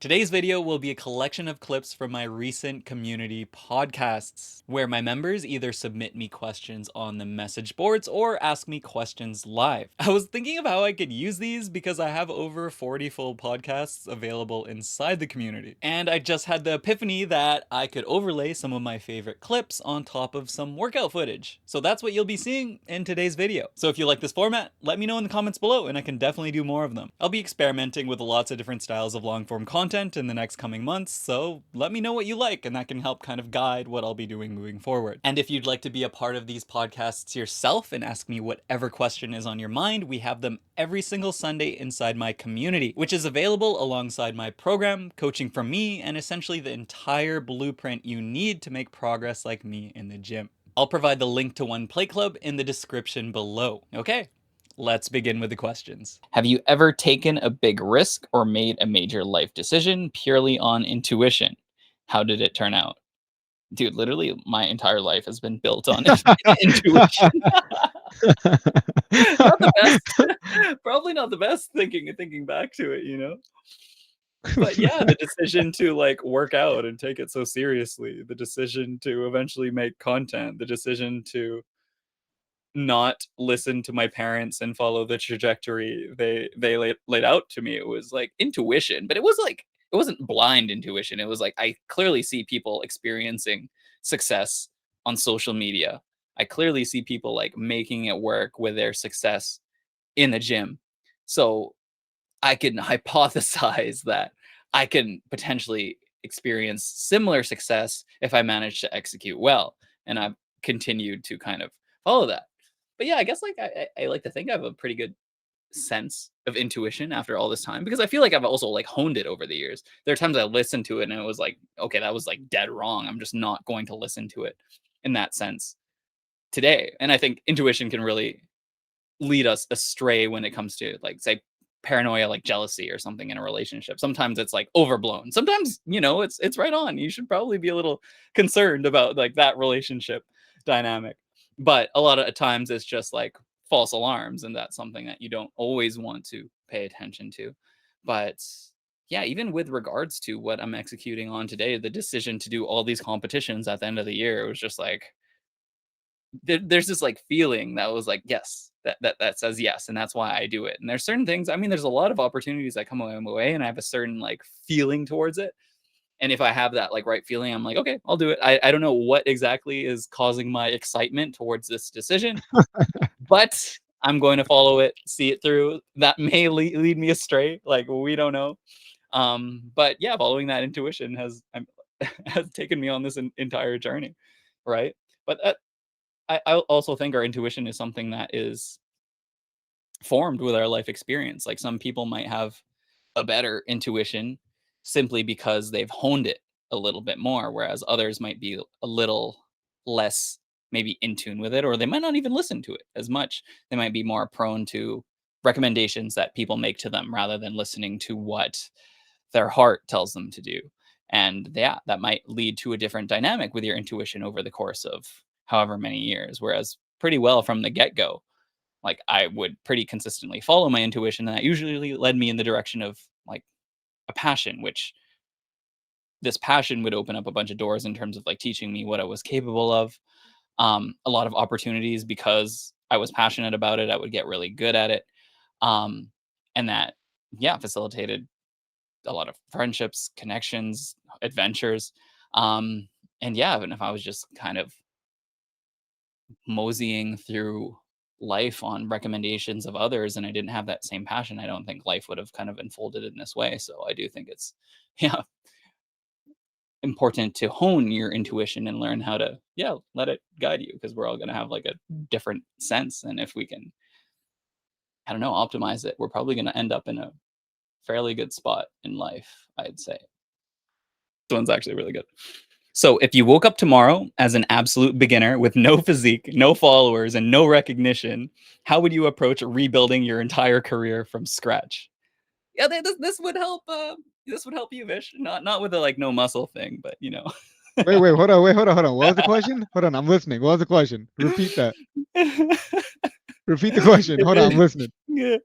Today's video will be a collection of clips from my recent community podcasts, where my members either submit me questions on the message boards or ask me questions live. I was thinking of how I could use these because I have over 40 full podcasts available inside the community. And I just had the epiphany that I could overlay some of my favorite clips on top of some workout footage. So that's what you'll be seeing in today's video. So if you like this format, let me know in the comments below and I can definitely do more of them. I'll be experimenting with lots of different styles of long form content in the next coming months, so let me know what you like and that can help kind of guide what I'll be doing moving forward. And if you'd like to be a part of these podcasts yourself and ask me whatever question is on your mind, we have them every single Sunday inside my community, which is available alongside my program, coaching from me, and essentially the entire blueprint you need to make progress like me in the gym. I'll provide the link to One Play Club in the description below. Okay, let's begin with the questions. Have you ever taken a big risk or made a major life decision purely on intuition? How did it turn out? Dude, literally my entire life has been built on intuition. Not the best. Probably not the best thinking back to it, you know? But yeah, the decision to like work out and take it so seriously, the decision to eventually make content, the decision to not listen to my parents and follow the trajectory they laid out to me. It was like intuition, but it was like it wasn't blind intuition. It was like I clearly see people experiencing success on social media. I clearly see people like making it work with their success in the gym. So I can hypothesize that I can potentially experience similar success if I manage to execute well. And I've continued to kind of follow that. But yeah, I guess like I like to think I have a pretty good sense of intuition after all this time because I feel like I've also like honed it over the years. There are times I listened to it and it was like, okay, that was like dead wrong. I'm just not going to listen to it in that sense today. And I think intuition can really lead us astray when it comes to like say paranoia, like jealousy or something in a relationship. Sometimes it's like overblown. Sometimes, you know, it's right on. You should probably be a little concerned about like that relationship dynamic. But a lot of times it's just like false alarms, and that's something that you don't always want to pay attention to. But yeah, even with regards to what I'm executing on today, the decision to do all these competitions at the end of the year, it was just like there's this like feeling that was like yes, that says yes, and that's why I do it. And there's certain things, I mean, there's a lot of opportunities that come my way and I have a certain like feeling towards it. And if I have that like right feeling, I'm like, okay, I'll do it. I don't know what exactly is causing my excitement towards this decision, but I'm going to follow it, see it through. That may lead me astray, like we don't know. But yeah, following that intuition has taken me on this entire journey, right? But I also think our intuition is something that is formed with our life experience. Like some people might have a better intuition simply because they've honed it a little bit more, whereas others might be a little less maybe in tune with it, or they might not even listen to it as much. They might be more prone to recommendations that people make to them rather than listening to what their heart tells them to do. And yeah, that might lead to a different dynamic with your intuition over the course of however many years. Whereas pretty well from the get-go, like I would pretty consistently follow my intuition, and that usually led me in the direction of like a passion, which this passion would open up a bunch of doors in terms of like teaching me what I was capable of. A lot of opportunities because I was passionate about it. I would get really good at it. And that, yeah, facilitated a lot of friendships, connections, adventures. And yeah, even if I was just kind of moseying through life on recommendations of others and I didn't have that same passion, I don't think life would have kind of unfolded in this way. So I do think it's yeah, important to hone your intuition and learn how to yeah, let it guide you because we're all going to have like a different sense, and if we can I don't know, optimize it, we're probably going to end up in a fairly good spot in life, I'd say. This one's actually really good. So if you woke up tomorrow as an absolute beginner with no physique, no followers, and no recognition, how would you approach rebuilding your entire career from scratch? Yeah, this would help. This would help you, Vish. Not with the like no muscle thing, but you know. Wait, hold on, hold on. What was the question? Hold on, I'm listening. What was the question? Repeat that. Repeat the question. Hold on, I'm listening. Yeah.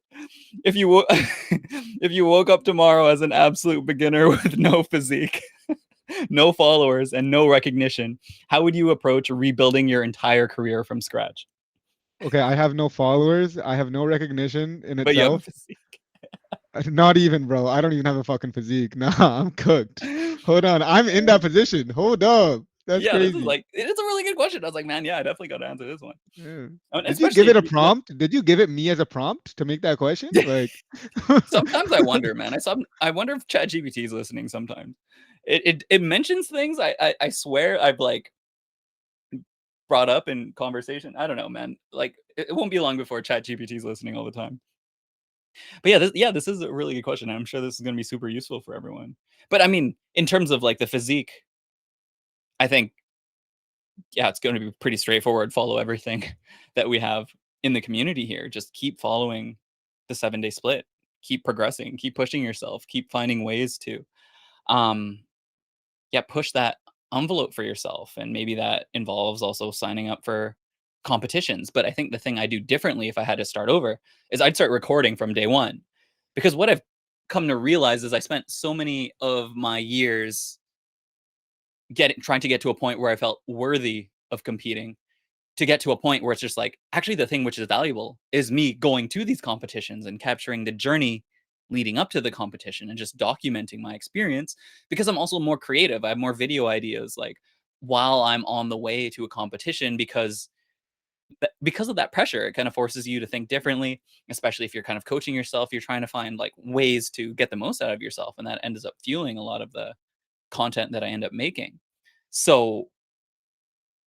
If you if you woke up tomorrow as an absolute beginner with no physique, no followers, and no recognition, how would you approach rebuilding your entire career from scratch? Okay, I have no followers. I have no recognition in But you have a itself. physique. Not even, bro. I don't even have a fucking physique. Nah, I'm cooked. Hold on. I'm in that position. Hold up. That's Yeah, this is crazy. like it is a really good question. I was like, man, yeah, I definitely got to answer this one. Yeah. I mean, Did you give especially it if a you like. prompt? Did you give it me as a prompt to make that question? Like, Sometimes I wonder, man. I wonder if ChatGPT is listening. Sometimes it mentions things. I swear I've like brought up in conversation. I don't know, man. Like it won't be long before ChatGPT is listening all the time. But this is a really good question. I'm sure this is going to be super useful for everyone. But I mean, in terms of like the physique, I think yeah, it's going to be pretty straightforward. Follow everything that we have in the community here. Just keep following the 7-day split. Keep progressing. Keep pushing yourself. Keep finding ways to, um, yeah, push that envelope for yourself. And maybe that involves also signing up for competitions. But I think the thing I do differently if I had to start over is I'd start recording from day one, because what I've come to realize is I spent so many of my years trying to get to a point where I felt worthy of competing, to get to a point where it's just like, actually, the thing which is valuable is me going to these competitions and capturing the journey leading up to the competition and just documenting my experience, because I'm also more creative. I have more video ideas like while I'm on the way to a competition, because of that pressure, it kind of forces you to think differently, especially if you're kind of coaching yourself, you're trying to find like ways to get the most out of yourself, and that ends up fueling a lot of the content that I end up making. So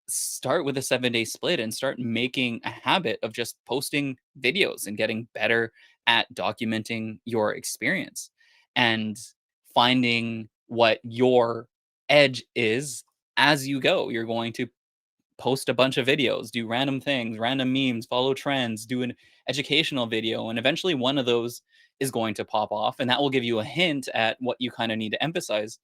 start with a 7-day split and start making a habit of just posting videos and getting better at documenting your experience and finding what your edge is as you go. You're going to post a bunch of videos, do random things, random memes, follow trends, do an educational video, and eventually one of those is going to pop off, and that will give you a hint at what you kind of need to emphasize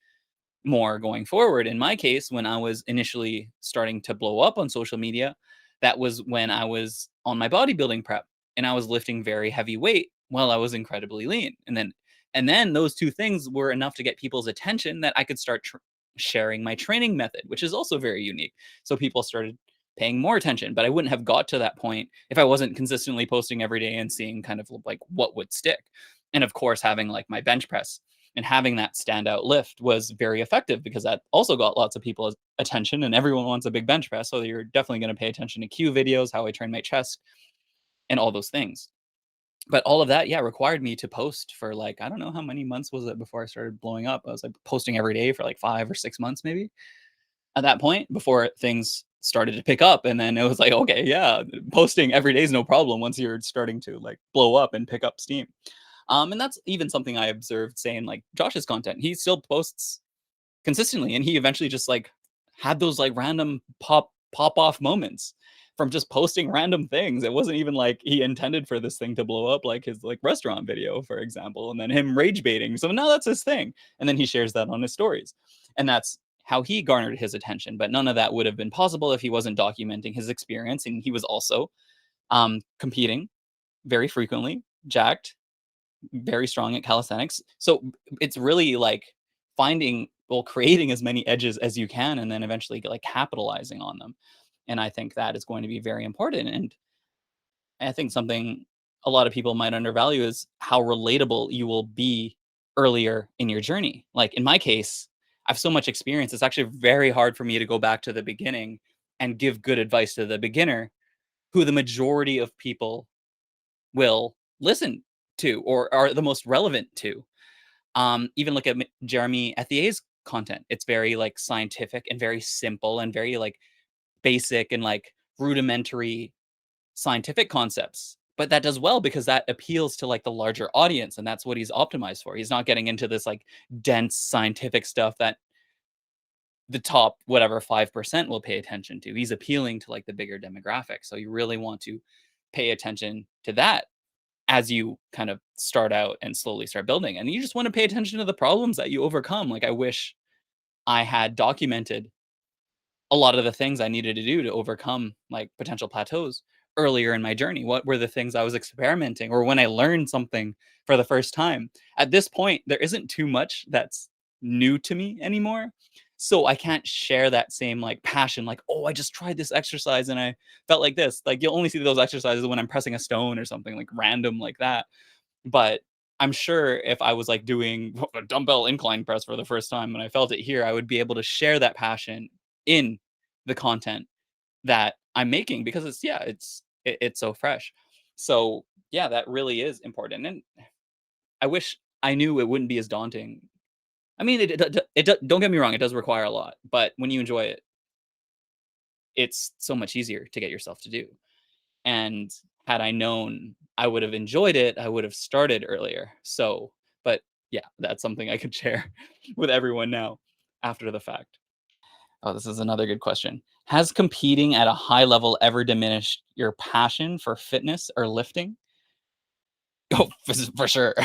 more going forward. In my case, when I was initially starting to blow up on social media, that was when I was on my bodybuilding prep and I was lifting very heavy weight while I was incredibly lean. And then those two things were enough to get people's attention that I could start sharing my training method, which is also very unique. So people started paying more attention, but I wouldn't have got to that point if I wasn't consistently posting every day and seeing kind of like what would stick. And of course, having like my bench press and having that standout lift was very effective, because that also got lots of people's attention, and everyone wants a big bench press. So you're definitely going to pay attention to Q videos, how I train my chest, and all those things. But all of that, yeah, required me to post for like, I don't know how many months was it before I started blowing up. I was like posting every day for like 5 or 6 months, maybe at that point, before things started to pick up. And then it was like, okay, yeah, posting every day is no problem once you're starting to like blow up and pick up steam. And that's even something I observed, say, in like Josh's content. He still posts consistently, and he eventually just like had those like random pop off moments from just posting random things. It wasn't even like he intended for this thing to blow up, like his like restaurant video, for example, and then him rage baiting. So now that's his thing, and then he shares that on his stories, and that's how he garnered his attention. But none of that would have been possible if he wasn't documenting his experience, and he was also competing very frequently, jacked, very strong at calisthenics. So it's really like creating as many edges as you can, and then eventually like capitalizing on them. And I think that is going to be very important. And I think something a lot of people might undervalue is how relatable you will be earlier in your journey. Like in my case, I have so much experience. It's actually very hard for me to go back to the beginning and give good advice to the beginner, who the majority of people will listen to or are the most relevant to. Even look at Jeremy Ethier's content. It's very like scientific and very simple and very like basic and like rudimentary scientific concepts. But that does well because that appeals to like the larger audience, and that's what he's optimized for. He's not getting into this like dense scientific stuff that the top whatever 5% will pay attention to. He's appealing to like the bigger demographic. So you really want to pay attention to that as you kind of start out and slowly start building. And you just want to pay attention to the problems that you overcome. Like I wish I had documented a lot of the things I needed to do to overcome like potential plateaus earlier in my journey? What were the things I was experimenting, or when I learned something for the first time? At this point, there isn't too much that's new to me anymore. So I can't share that same like passion, like, oh, I just tried this exercise and I felt like this. Like you'll only see those exercises when I'm pressing a stone or something like random like that. But I'm sure if I was like doing a dumbbell incline press for the first time and I felt it here, I would be able to share that passion in the content that I'm making, because it's yeah, it's so fresh. So yeah, that really is important. And I wish I knew it wouldn't be as daunting. I mean, don't get me wrong, it does require a lot, but when you enjoy it, it's so much easier to get yourself to do. And had I known I would have enjoyed it, I would have started earlier. So, but yeah, that's something I could share with everyone now after the fact. Oh, this is another good question. Has competing at a high level ever diminished your passion for fitness or lifting? Oh, for sure.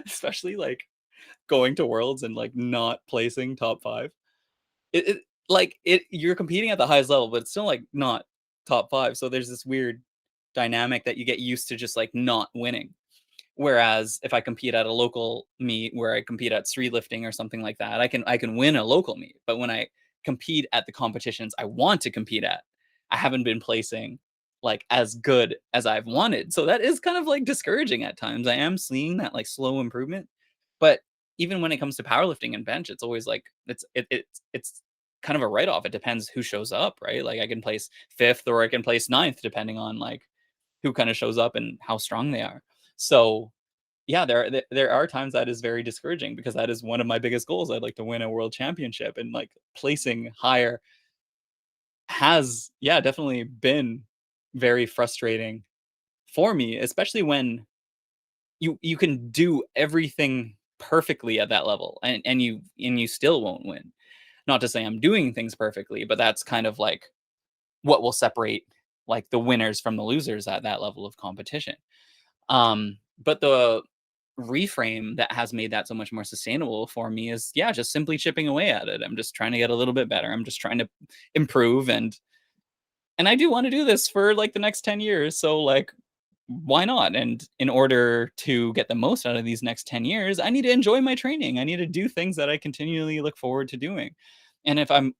Especially like going to worlds and like not placing top 5. It like it you're competing at the highest level, but it's still like not top 5. So there's this weird dynamic that you get used to just like not winning. Whereas if I compete at a local meet where I compete at Streetlifting or something like that, I can win a local meet. But when I compete at the competitions I want to compete at, I haven't been placing like as good as I've wanted. So that is kind of like discouraging at times. I am seeing that like slow improvement. But even when it comes to powerlifting and bench, it's always like it's kind of a write-off. It depends who shows up, right? Like I can place fifth or I can place ninth depending on like who kind of shows up and how strong they are. So yeah, there are times that is very discouraging, because that is one of my biggest goals. I'd like to win a world championship, and like placing higher has yeah, definitely been very frustrating for me, especially when you can do everything perfectly at that level, and you still won't win. Not to say I'm doing things perfectly, but that's kind of like what will separate like the winners from the losers at that level of competition. But the reframe that has made that so much more sustainable for me is yeah, just simply chipping away at it. I'm just trying to get a little bit better. I'm just trying to improve, and I do want to do this for like the next 10 years. So like why not? And in order to get the most out of these next 10 years, I need to enjoy my training. I need to do things that I continually look forward to doing. And if I'm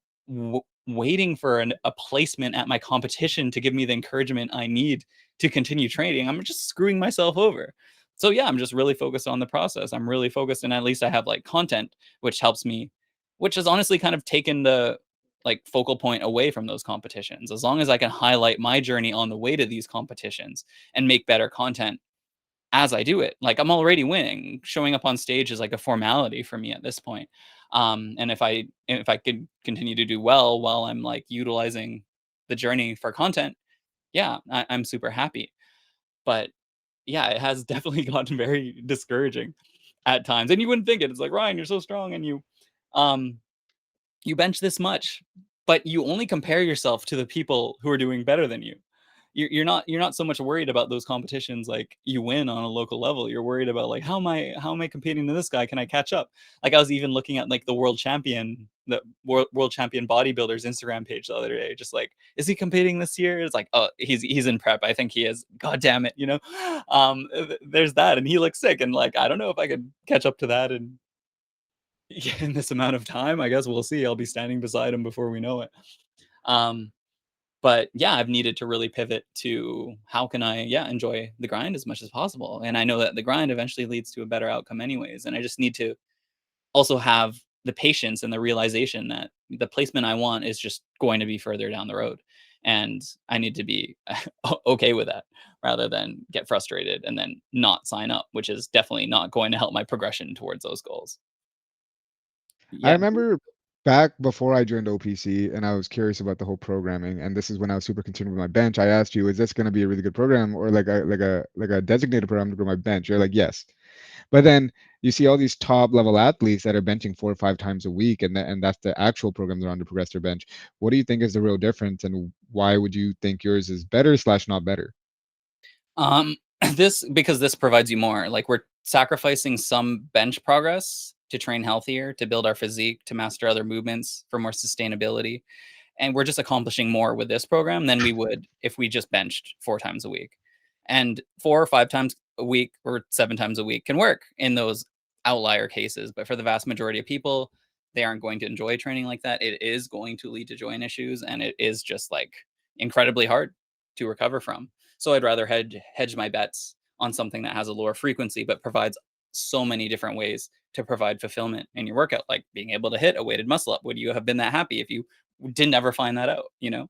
waiting for a placement at my competition to give me the encouragement I need to continue training, I'm just screwing myself over. So yeah, I'm just really focused on the process. I'm really focused, and at least I have like content which helps me, which has honestly kind of taken the like focal point away from those competitions. As long as I can highlight my journey on the way to these competitions and make better content as I do it, like I'm already winning. Showing up on stage is like a formality for me at this point. And if I could continue to do well while I'm like utilizing the journey for content, yeah, I'm super happy. But yeah, it has definitely gotten very discouraging at times. And you wouldn't think it. It's like, Ryan, you're so strong and um you bench this much, but you only compare yourself to the people who are doing better than you. You're not so much worried about those competitions like you win on a local level. You're worried about like how am I competing to this guy? Can I catch up? Like I was even looking at like the world champion bodybuilder's Instagram page the other day. Just like, is he competing this year? It's like, oh, he's in prep. I think he is. God damn it, you know. There's that, and he looks sick, and like I don't know if I could catch up to that and yeah, in this amount of time. I guess we'll see. I'll be standing beside him before we know it. Um, but yeah, I've needed to really pivot to how can I, yeah, enjoy the grind as much as possible. And I know that the grind eventually leads to a better outcome, anyways. And I just need to also have the patience and the realization that the placement I want is just going to be further down the road. And I need to be okay with that rather than get frustrated and then not sign up, which is definitely not going to help my progression towards those goals. I Yeah. remember back before I joined OPC and I was curious about the whole programming, and this is when I was super concerned with my bench. I asked you, is this going to be a really good program or like a designated program to grow my bench? You're like, yes. But then you see all these top level athletes that are benching 4 or 5 times a week, and that's the actual program they're on to progress their bench. What do you think is the real difference, and why would you think yours is better slash not better? Um, this because this provides you more. Like we're sacrificing some bench progress to train healthier, to build our physique, to master other movements for more sustainability. And we're just accomplishing more with this program than we would if we just benched 4 times a week. And 4 or 5 times a week or 7 times a week can work in those outlier cases. But for the vast majority of people, they aren't going to enjoy training like that. It is going to lead to joint issues, and it is just like incredibly hard to recover from. So I'd rather hedge my bets on something that has a lower frequency but provides so many different ways to provide fulfillment in your workout, like being able to hit a weighted muscle up. Would you have been that happy if you didn't ever find that out, you know?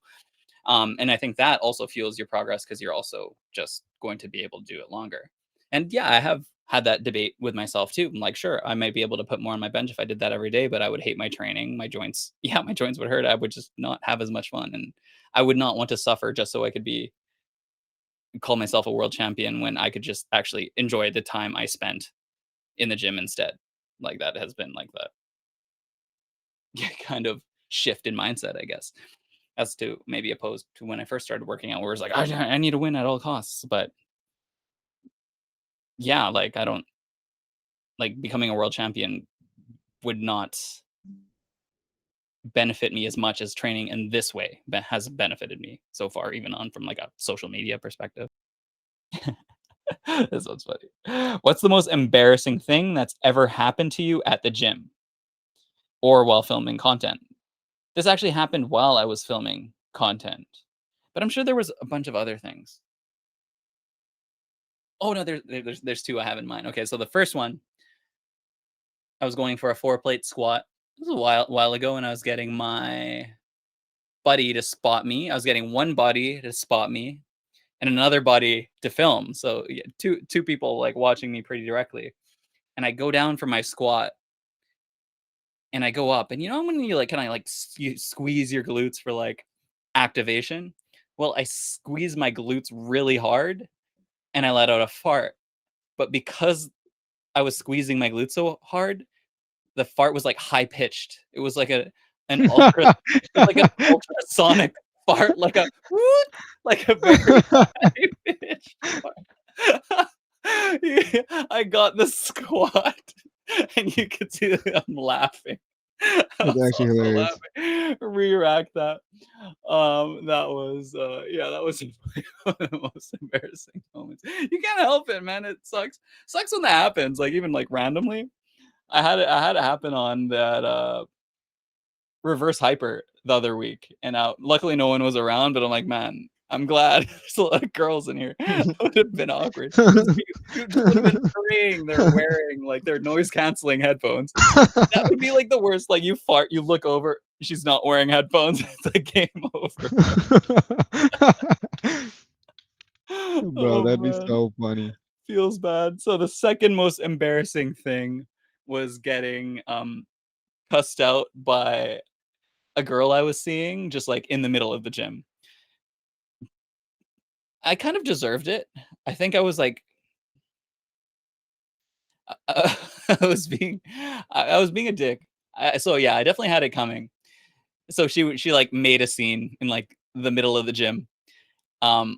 And I think that also fuels your progress because you're also just going to be able to do it longer. And yeah, I have had that debate with myself too. I'm like, sure, I might be able to put more on my bench if I did that every day, but I would hate my training. My joints, yeah, my joints would hurt. I would just not have as much fun. And I would not want to suffer just so I could call myself a world champion when I could just actually enjoy the time I spent in the gym instead. Like that has been like that kind of shift in mindset, I guess, as to maybe opposed to when I first started working out, where it's like, I need to win at all costs. But yeah, like I don't like becoming a world champion would not benefit me as much as training in this way has benefited me so far, even on from like a social media perspective. This one's funny. What's the most embarrassing thing that's ever happened to you at the gym or while filming content? This actually happened while I was filming content, but I'm sure there was a bunch of other things. Oh no, there's two I have in mind. Okay, so the first one, I was going for a 4-plate squat. This was a while ago, and I was getting my buddy to spot me. I was getting one buddy to spot me, and another buddy to film. So yeah, two people like watching me pretty directly. And I go down for my squat, and I go up, and you know when you like kind of like you squeeze your glutes for like activation. Well, I squeeze my glutes really hard, and I let out a fart. But because I was squeezing my glutes so hard, the fart was like high pitched. It was like an ultra, it was like an ultrasonic fart, like a whoop, like a very high pitched fart. Yeah, I got the squat, and you could see that I'm laughing. I That's was actually also hilarious. laughing. Re-rack that. That was yeah, that was one of the most embarrassing moments. You can't help it, man. It sucks when that happens, like even like randomly. I had it happen on that reverse hyper the other week, and luckily no one was around. But I'm like, man, I'm glad there's a lot of girls in here. It would have been awkward. You just would have been praying they're wearing like their noise canceling headphones. That would be like the worst. Like you fart, you look over, she's not wearing headphones. It's like game over. Bro, Oh that'd be man, so funny. feels bad. So the second most embarrassing thing was getting cussed out by a girl I was seeing just like in the middle of the gym. I kind of deserved it. I think I was like I was being I was being a dick. So yeah, I definitely had it coming. So she like made a scene in like the middle of the gym. Um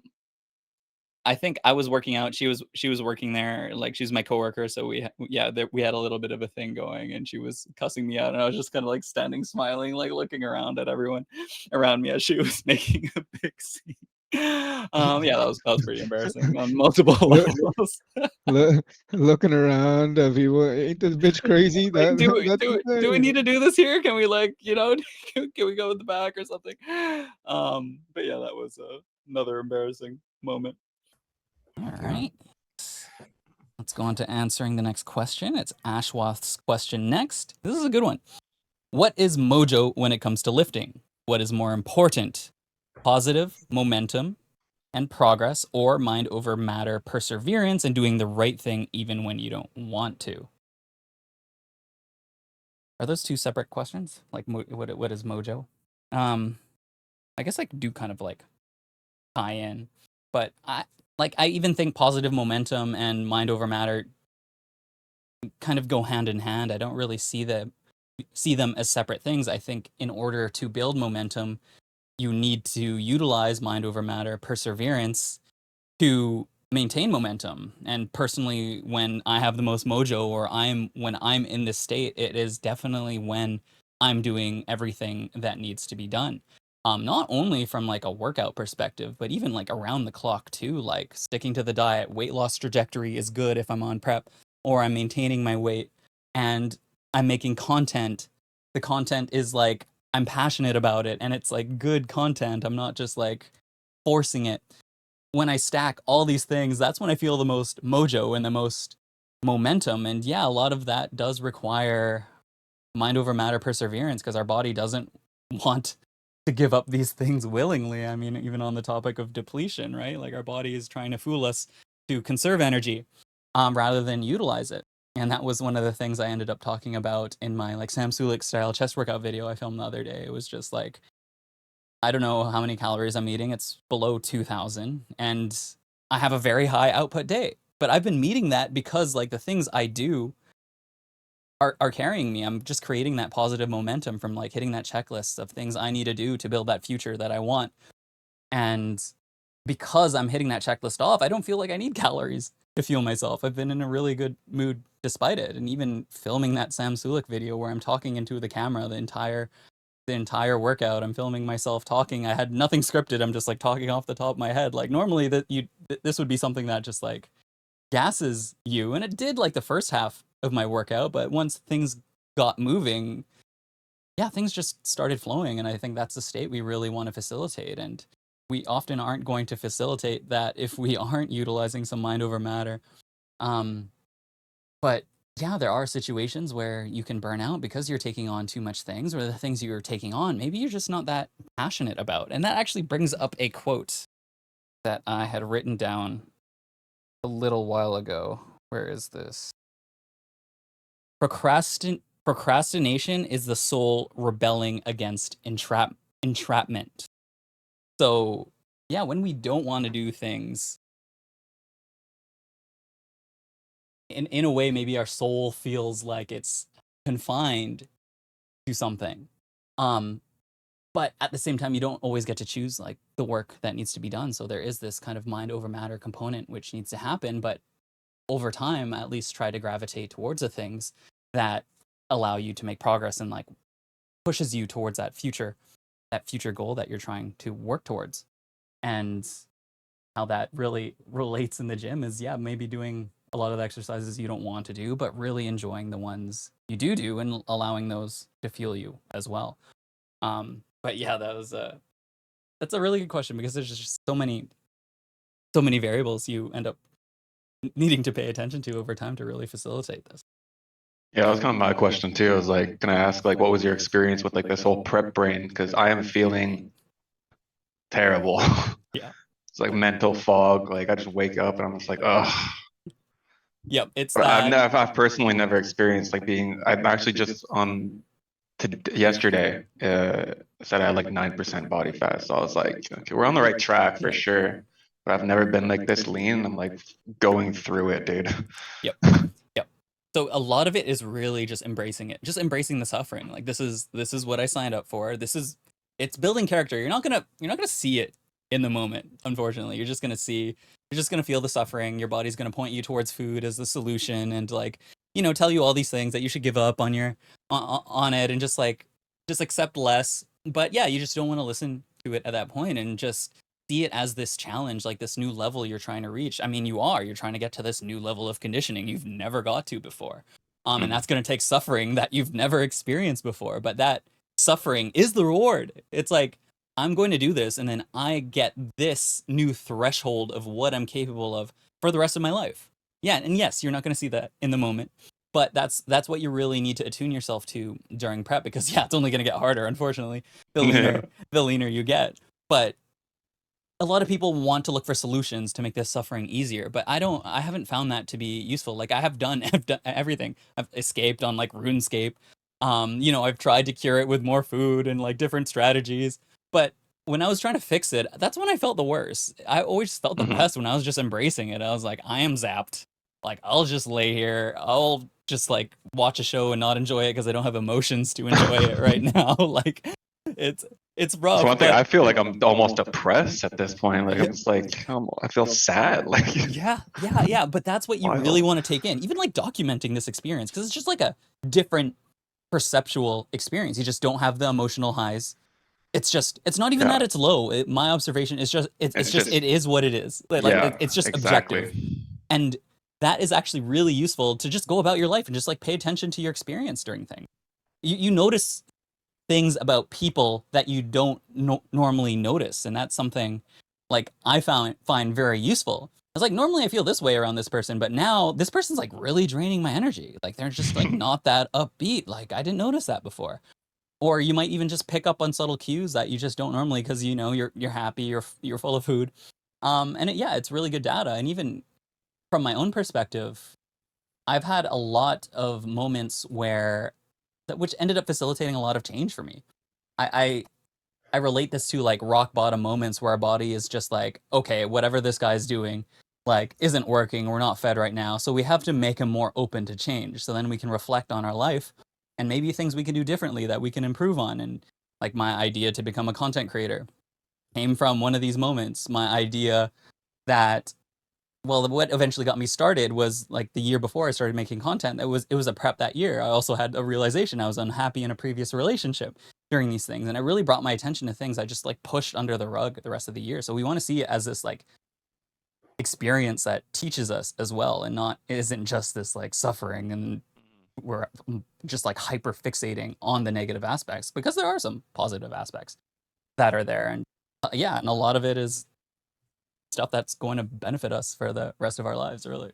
I think I was working out. She was working there. Like she's my coworker, so we had a little bit of a thing going, and she was cussing me out, and I was just kind of like standing, smiling, like looking around at everyone around me as she was making a big scene. Yeah, that was pretty embarrassing on multiple Look, levels. looking around, people, ain't this bitch crazy? Like, That that's do we need insane. to do this here? Can we like can we go in the back or something? But yeah, that was another embarrassing moment. All right. Let's go on to answering the next question. It's Ashwath's question next. This is a good one. What is Mojo when it comes to lifting? What is more important? Positive momentum and progress, or mind over matter perseverance and doing the right thing even when you don't want to? Are those two separate questions? Like, what is Mojo? Um, I guess I do kind of like tie in, but I even think positive momentum and mind over matter kind of go hand in hand. I don't really see them as separate things. I think in order to build momentum, you need to utilize mind over matter perseverance to maintain momentum. And personally, when I have the most mojo, or when I'm in this state, it is definitely when I'm doing everything that needs to be done. not only from like a workout perspective, but even like around the clock too. Like sticking to the diet, weight loss trajectory is good if I'm on prep or I'm maintaining my weight and I'm making content. The content is like I'm passionate about it and it's like good content. I'm not just like forcing it. When I stack all these things, that's when I feel the most mojo and the most momentum. And yeah, a lot of that does require mind over matter perseverance because our body doesn't want to give up these things willingly. I mean, even on the topic of depletion, right? Like our body is trying to fool us to conserve energy rather than utilize it. And that was one of the things I ended up talking about in my like Sam Sulek style chest workout video I filmed the other day. It was just like, I don't know how many calories I'm eating. It's below 2,000 and I have a very high output day. But I've been meeting that because like the things I do are carrying me. I'm just creating that positive momentum from like hitting that checklist of things I need to do to build that future that I want. And because I'm hitting that checklist off, I don't feel like I need calories to fuel myself. I've been in a really good mood despite it. And even filming that Sam Sulek video where I'm talking into the camera the entire workout, I'm filming myself talking. I had nothing scripted. I'm just like talking off the top of my head. Like normally this would be something that just like gasses you, and it did like the first half of my workout, but once things got moving, yeah, things just started flowing, and I think that's the state we really want to facilitate, and we often aren't going to facilitate that if we aren't utilizing some mind over matter. Um, but yeah, there are situations where you can burn out because you're taking on too much things, or the things you're taking on, maybe you're just not that passionate about. And that actually brings up a quote that I had written down a little while ago. Where is this? Procrastination is the soul rebelling against entrapment. So, yeah, when we don't want to do things, in a way, maybe our soul feels like it's confined to something. Um, but at the same time, you don't always get to choose like the work that needs to be done. So there is this kind of mind over matter component which needs to happen. But over time, at least try to gravitate towards the things that allow you to make progress and like pushes you towards that future goal that you're trying to work towards. And how that really relates in the gym is, yeah, maybe doing a lot of the exercises you don't want to do, but really enjoying the ones you do and allowing those to fuel you as well. But yeah, that's a really good question because there's just so many variables you end up needing to pay attention to over time to really facilitate this. Yeah, that was kind of my question too. I was like, can I ask like what was your experience with like this whole prep brain? Because I am feeling terrible. Yeah. It's like mental fog. Like I just wake up and I'm just like, ugh. Yep, it's But that. I've personally never experienced like being. I'm actually just on yesterday said I had like 9% body fat. So I was like, okay, we're on the right track for sure. But I've never been like this lean. I'm like going through it, dude. Yep. Yep. So a lot of it is really just embracing it, just embracing the suffering. Like this is what I signed up for. It's building character. You're not gonna see it in the moment. Unfortunately, you're just gonna feel the suffering. Your body's gonna point you towards food as the solution, and like tell you all these things that you should give up on your on it, and just accept less. But yeah, you just don't want to listen to it at that point, and just see it as this challenge, like this new level you're trying to reach. I mean, you're trying to get to this new level of conditioning you've never got to before. And that's going to take suffering that you've never experienced before. But that suffering is the reward. It's like, I'm going to do this, and then I get this new threshold of what I'm capable of for the rest of my life. Yeah, and yes, you're not going to see that in the moment, but that's what you really need to attune yourself to during prep, because yeah, it's only going to get harder, unfortunately, the leaner you get. But a lot of people want to look for solutions to make this suffering easier, but I haven't found that to be useful. Like I've done everything. I've escaped on like RuneScape. I've tried to cure it with more food and like different strategies. But when I was trying to fix it, that's when I felt the worst. I always felt the best when I was just embracing it. I was like, I am zapped. Like I'll just lay here. I'll just like watch a show and not enjoy it because I don't have emotions to enjoy it right now. Like it's rough. So one thing, I feel like I'm almost depressed at this point. Like it's like I feel sad. Like yeah. But that's what you really want to take in, even like documenting this experience, because it's just like a different perceptual experience. You just don't have the emotional highs. it's not even Yeah. that it's low. My observation is just it's just it is what it is. Like Yeah, it's just exactly. objective. And that is actually really useful to just go about your life and just like pay attention to your experience during things. You notice things about people that you don't normally notice, and that's something like I find very useful. It's like normally I feel this way around this person, but now this person's like really draining my energy. Like they're just like not that upbeat. Like I didn't notice that before. Or you might even just pick up on subtle cues that you just don't normally because you know you're happy, you're full of food. And yeah, it's really good data. And even from my own perspective, I've had a lot of moments where which ended up facilitating a lot of change for me. I relate this to like rock bottom moments where our body is just like, okay, whatever this guy's doing, like isn't working. We're not fed right now, so we have to make him more open to change. So then we can reflect on our life and maybe things we can do differently that we can improve on. And like my idea to become a content creator came from one of these moments. My idea that well, what eventually got me started was like the year before I started making content. It was a prep that year. I also had a realization I was unhappy in a previous relationship during these things, and it really brought my attention to things I just like pushed under the rug the rest of the year. So we want to see it as this like experience that teaches us as well, and not it isn't just this like suffering and we're just like hyper fixating on the negative aspects because there are some positive aspects that are there, and yeah, and a lot of it is stuff that's going to benefit us for the rest of our lives, really.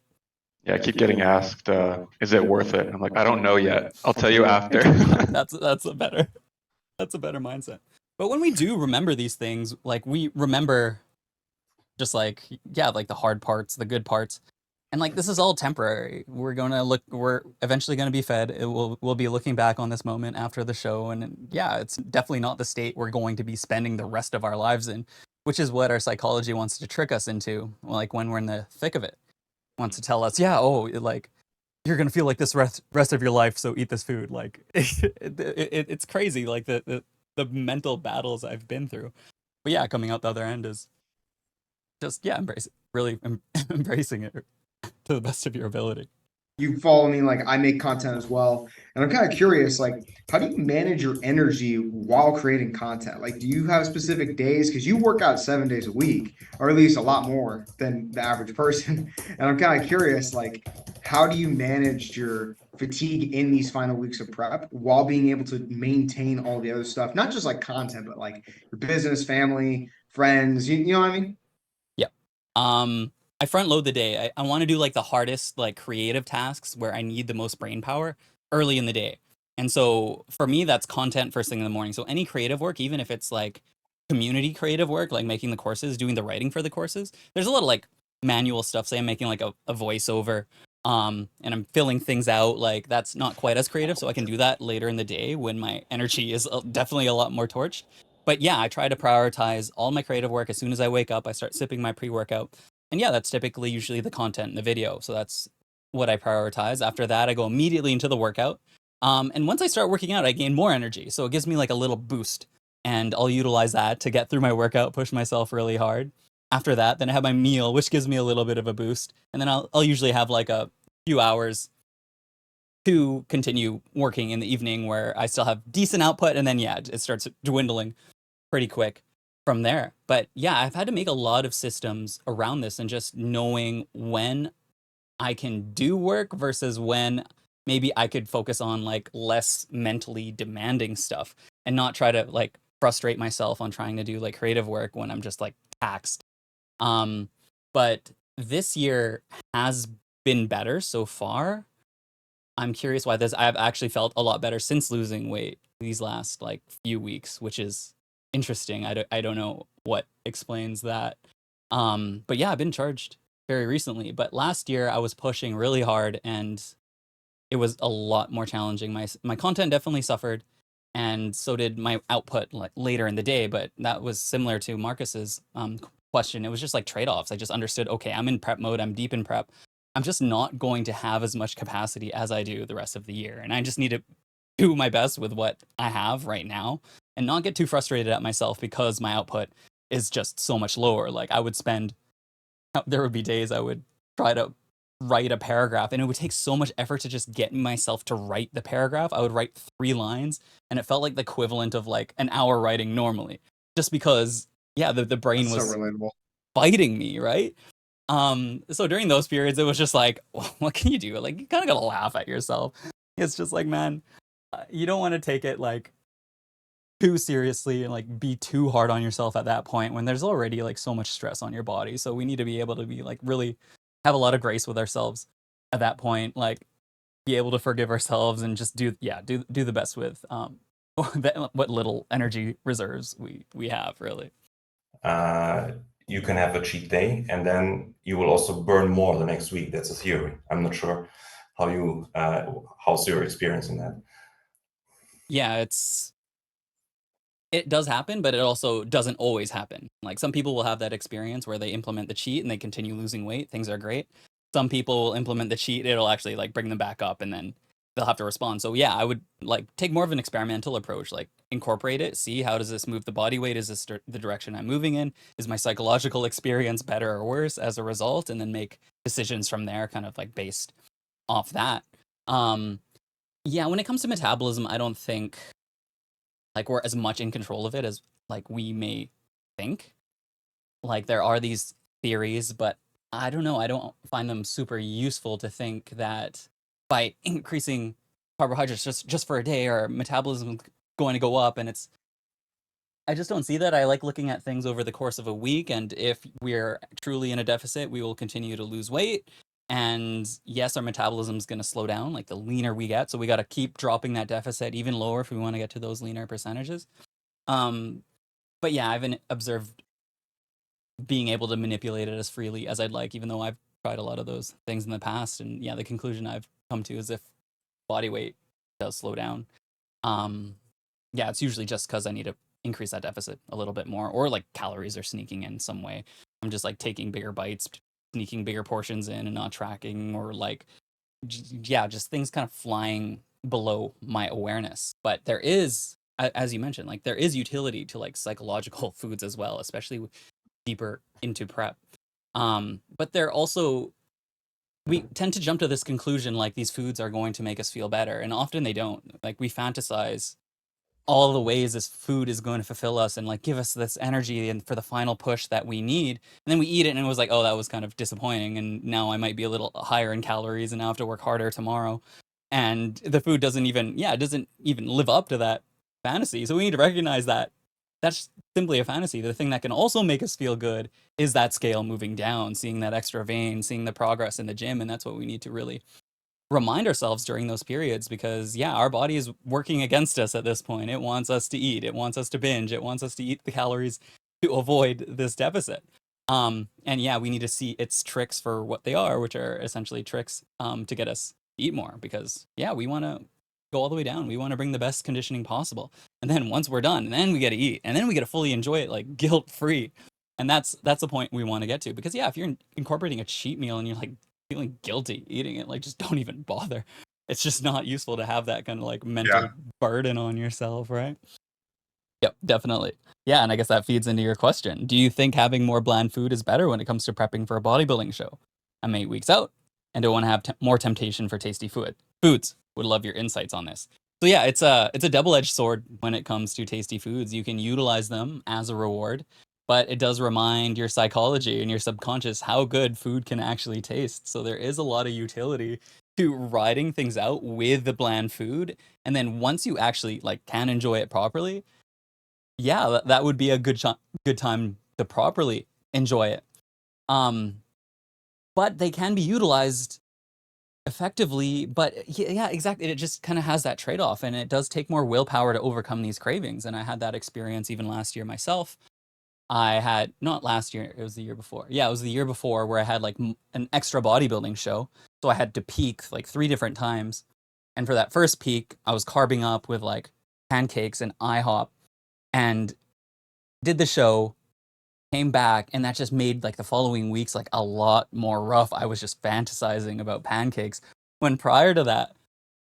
Yeah, I keep getting asked, is it worth it? I'm like, I don't know yet. I'll tell you after. that's a better mindset. But when we do remember these things, like we remember just like yeah, like the hard parts, the good parts. And like this is all temporary. We're eventually gonna be fed. We'll be looking back on this moment after the show. And yeah, it's definitely not the state we're going to be spending the rest of our lives in, which is what our psychology wants to trick us into, like when we're in the thick of it. Wants to tell us, yeah, oh, like you're gonna feel like this rest of your life, so eat this food. Like it's crazy, like the mental battles I've been through. But yeah, coming out the other end is just yeah, really embracing it to the best of your ability. You follow me, like I make content as well. And I'm kind of curious, like, how do you manage your energy while creating content? Like, do you have specific days? Because you work out 7 days a week, or at least a lot more than the average person. And I'm kind of curious, like, how do you manage your fatigue in these final weeks of prep while being able to maintain all the other stuff, not just like content, but like your business, family, friends, you know what I mean? Yeah. I front load the day. I want to do like the hardest, like creative tasks where I need the most brain power early in the day. And so for me, that's content first thing in the morning. So any creative work, even if it's like community creative work, like making the courses, doing the writing for the courses, there's a lot of like manual stuff. Say I'm making like a voiceover, and I'm filling things out. Like that's not quite as creative. So I can do that later in the day when my energy is definitely a lot more torched. But yeah, I try to prioritize all my creative work as soon as I wake up. I start sipping my pre-workout. And yeah, that's typically usually the content in the video. So that's what I prioritize. After that, I go immediately into the workout. And once I start working out, I gain more energy. So it gives me like a little boost. And I'll utilize that to get through my workout, push myself really hard. After that, then I have my meal, which gives me a little bit of a boost. And then I'll usually have like a few hours to continue working in the evening where I still have decent output. And then, yeah, it starts dwindling pretty quick from there. But yeah, I've had to make a lot of systems around this and just knowing when I can do work versus when maybe I could focus on like less mentally demanding stuff and not try to like frustrate myself on trying to do like creative work when I'm just like taxed. But this year has been better so far. I'm curious why this I've actually felt a lot better since losing weight these last like few weeks, which is interesting. I don't know what explains that. But yeah, I've been charged very recently. But last year I was pushing really hard and it was a lot more challenging. My content definitely suffered, and so did my output like later in the day. But that was similar to Marcus's question. It was just like trade-offs. I just understood, okay, I'm in prep mode, I'm deep in prep. I'm just not going to have as much capacity as I do the rest of the year. And I just need to do my best with what I have right now and not get too frustrated at myself because my output is just so much lower. Like I would spend, there would be days I would try to write a paragraph, and it would take so much effort to just get myself to write the paragraph. I would write 3 lines, and it felt like the equivalent of like an hour writing normally, just because the brain That's so was relatable. fighting me, right? So during those periods, it was just like, what can you do? Like, you kind of gotta laugh at yourself. It's just like, man, you don't want to take it like too seriously and like be too hard on yourself at that point when there's already like so much stress on your body. So we need to be able to be like really have a lot of grace with ourselves at that point, like be able to forgive ourselves and just do the best with what little energy reserves we have, really. You can have a cheat day, and then you will also burn more the next week. That's a theory. I'm not sure how's your experience in that. Yeah, it does happen, but it also doesn't always happen. Like, some people will have that experience where they implement the cheat and they continue losing weight. Things are great. Some people will implement the cheat, it'll actually like bring them back up, and then they'll have to respond. So yeah, I would like take more of an experimental approach, like incorporate it, see how does this move the body weight? Is this the direction I'm moving in? Is my psychological experience better or worse as a result? And then make decisions from there, kind of like based off that. Yeah, when it comes to metabolism, I don't think like we're as much in control of it as like we may think. Like, there are these theories, but I don't know, I don't find them super useful to think that by increasing carbohydrates just for a day, our metabolism is going to go up. And I just don't see that. I like looking at things over the course of a week, and if we're truly in a deficit, we will continue to lose weight. And yes, our metabolism is going to slow down, like the leaner we get. So we got to keep dropping that deficit even lower if we want to get to those leaner percentages. But yeah, I've observed being able to manipulate it as freely as I'd like, even though I've tried a lot of those things in the past. And yeah, the conclusion I've come to is if body weight does slow down, yeah, it's usually just because I need to increase that deficit a little bit more, or like calories are sneaking in some way. I'm just like taking bigger bites, sneaking bigger portions in and not tracking, or like, just things kind of flying below my awareness. But there is, as you mentioned, like there is utility to like psychological foods as well, especially deeper into prep. But they're also, we tend to jump to this conclusion like these foods are going to make us feel better, and often they don't. Like, we fantasize all the ways this food is going to fulfill us and like give us this energy and for the final push that we need, and then we eat it and it was like, oh, that was kind of disappointing, and now I might be a little higher in calories and now I have to work harder tomorrow. And the food doesn't even live up to that fantasy. So we need to recognize that that's simply a fantasy. The thing that can also make us feel good is that scale moving down, seeing that extra vein, seeing the progress in the gym. And that's what we need to really remind ourselves during those periods, because yeah, our body is working against us at this point. It wants us to eat, it wants us to binge, it wants us to eat the calories to avoid this deficit. And yeah, we need to see its tricks for what they are, which are essentially tricks to get us to eat more, because yeah, we want to go all the way down. We want to bring the best conditioning possible. And then once we're done, then we get to eat, and then we get to fully enjoy it like guilt free. And that's the point we want to get to, because yeah, if you're incorporating a cheat meal and you're like feeling guilty eating it, like just don't even bother. It's just not useful to have that kind of like mental burden on yourself, right? Yep, definitely. Yeah, and I guess that feeds into your question. Do you think having more bland food is better when it comes to prepping for a bodybuilding show? I'm 8 weeks out and don't want to have more temptation for tasty foods. Would love your insights on this. So yeah, it's a double-edged sword when it comes to tasty foods. You can utilize them as a reward, but it does remind your psychology and your subconscious how good food can actually taste. So there is a lot of utility to riding things out with the bland food. And then once you actually like can enjoy it properly, yeah, that would be a good time to properly enjoy it. But they can be utilized effectively, but yeah, exactly. It just kind of has that trade-off, and it does take more willpower to overcome these cravings. And I had that experience even last year myself. I had, not last year, it was the year before. Yeah, it was the year before, where I had like an extra bodybuilding show. So I had to peak like 3 different times. And for that first peak, I was carbing up with like pancakes and IHOP, and did the show, came back, and that just made like the following weeks like a lot more rough. I was just fantasizing about pancakes, when prior to that,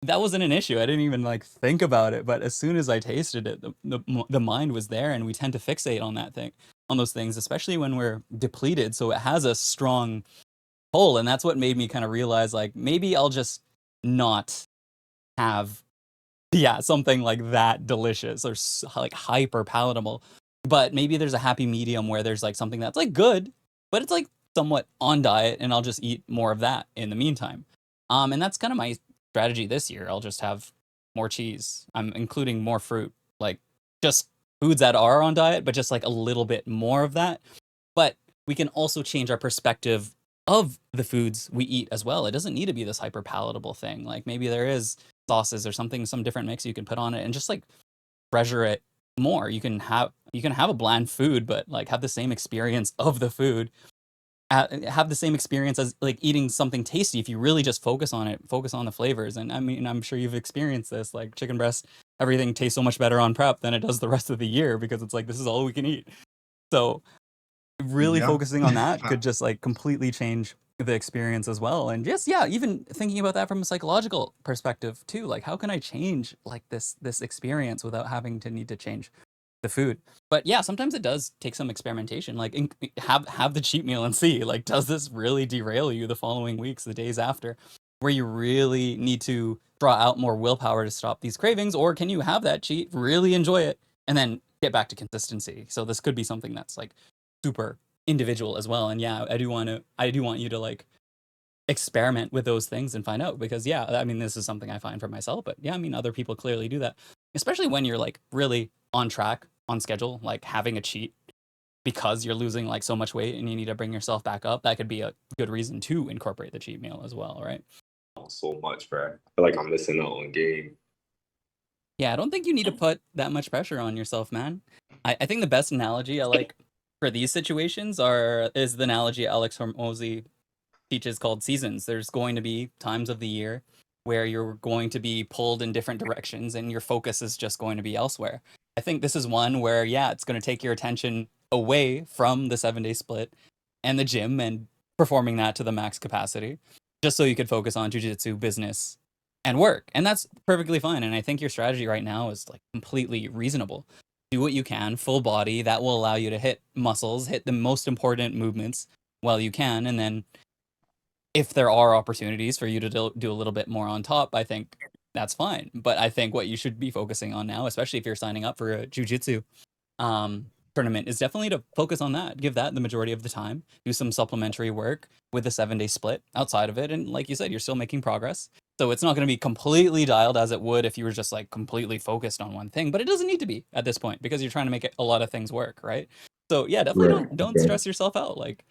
that wasn't an issue. I didn't even like think about it. But as soon as I tasted it, the mind was there, and we tend to fixate on those things, especially when we're depleted. So it has a strong pull. And that's what made me kind of realize, like, maybe I'll just not have, something like that delicious or like hyper palatable. But maybe there's a happy medium where there's like something that's like good, but it's like somewhat on diet, and I'll just eat more of that in the meantime. And that's kind of my strategy this year. I'll just have more cheese. I'm including more fruit, like just foods that are on diet, but just like a little bit more of that. But we can also change our perspective of the foods we eat as well. It doesn't need to be this hyper palatable thing. Like maybe there is sauces or something, some different mix you can put on it and just like treasure it more. You can have a bland food, but like have the same experience of the food. Have the same experience as like eating something tasty if you really just focus on it, focus on the flavors. And I mean, I'm sure you've experienced this, like chicken breast, everything tastes so much better on prep than it does the rest of the year because it's like, this is all we can eat. So really focusing on that could just like completely change the experience as well. And just, even thinking about that from a psychological perspective too, like how can I change like this experience without having to need to change the food? But sometimes it does take some experimentation, like have the cheat meal and see, like, does this really derail you the following weeks, the days after, where you really need to draw out more willpower to stop these cravings? Or can you have that cheat, really enjoy it, and then get back to consistency? So this could be something that's like super individual as well. And I do want you to like experiment with those things and find out, because I mean, this is something I find for myself, but I mean, other people clearly do that, especially when you're like really on track, on schedule. Like having a cheat because you're losing like so much weight and you need to bring yourself back up, that could be a good reason to incorporate the cheat meal as well, right? So much, bro. I feel like I'm missing out on game. I don't think you need to put that much pressure on yourself, man. I think the best analogy I like for these situations is the analogy Alex Hormozy teaches called seasons. There's going to be times of the year where you're going to be pulled in different directions and your focus is just going to be elsewhere. I think this is one where, it's going to take your attention away from the 7-day split and the gym and performing that to the max capacity, just so you could focus on jiu-jitsu, business, and work. And that's perfectly fine. And I think your strategy right now is like completely reasonable. Do what you can, full body. That will allow you to hit muscles, hit the most important movements while you can. And then if there are opportunities for you to do a little bit more on top, I think that's fine. But I think what you should be focusing on now, especially if you're signing up for a jiu-jitsu tournament, is definitely to focus on that. Give that the majority of the time. Do some supplementary work with the 7-day split outside of it. And like you said, you're still making progress. So it's not going to be completely dialed as it would if you were just like completely focused on one thing. But it doesn't need to be at this point because you're trying to make a lot of things work, right? So definitely don't stress yourself out. Like,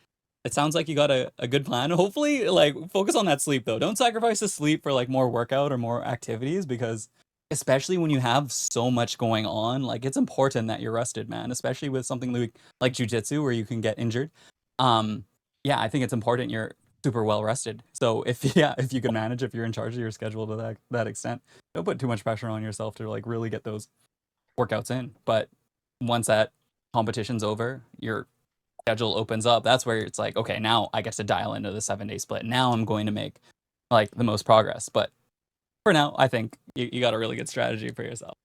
it sounds like you got a good plan. Hopefully, like, focus on that sleep, though. Don't sacrifice the sleep for, like, more workout or more activities, because especially when you have so much going on, like, it's important that you're rested, man, especially with something like jiu-jitsu where you can get injured. I think it's important you're super well rested. So if you can manage, if you're in charge of your schedule to that extent, don't put too much pressure on yourself to, like, really get those workouts in. But once that competition's over, you're schedule opens up, that's where it's like, okay, now I get to dial into the 7-day split. Now I'm going to make like the most progress. But for now, I think you got a really good strategy for yourself.